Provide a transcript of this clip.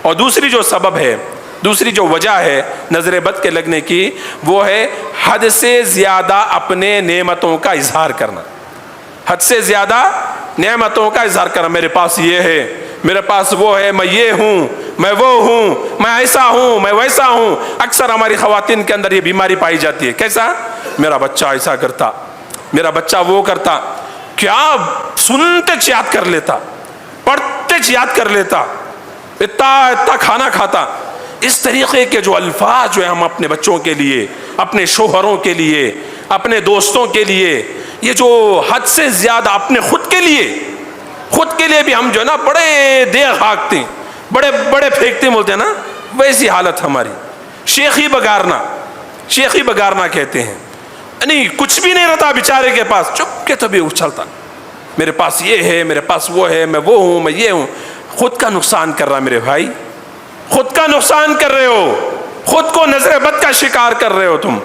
اور دوسری جو سبب ہے، دوسری جو وجہ ہے نظر بد کے لگنے کی، وہ ہے حد سے زیادہ اپنے نعمتوں کا اظہار کرنا. حد سے زیادہ نعمتوں کا اظہار کرنا. میرے پاس یہ ہے، میرے پاس وہ ہے، میں یہ ہوں، میں وہ ہوں، میں ایسا ہوں، میں ویسا ہوں. اکثر ہماری خواتین کے اندر یہ بیماری پائی جاتی ہے. کیسا؟ میرا بچہ ایسا کرتا، میرا بچہ وہ کرتا. کیا سنتے یاد کر لیتا، پڑھتے یاد کر لیتا، اتنا کھانا کھاتا. اس طریقے کے جو الفاظ جو ہیں ہم اپنے بچوں کے لیے، اپنے شوہروں کے لیے، اپنے دوستوں کے لیے، یہ جو حد سے زیادہ اپنے خود کے لیے بھی ہم جو ہے نا بڑے دیگ ہانکتے ہیں، بڑے بڑے پھینکتے بولتے ہیں نا، ویسی حالت ہماری. شیخی بگارنا کہتے ہیں. نہیں کچھ بھی نہیں رہتا بیچارے کے پاس، چپ کے تو بھی اچھلتا، میرے پاس یہ ہے، میرے پاس وہ ہے، میں وہ ہوں، میں یہ ہوں. خود کا نقصان کر رہا میرے بھائی، خود کا نقصان کر رہے ہو، خود کو نظر بد کا شکار کر رہے ہو تم.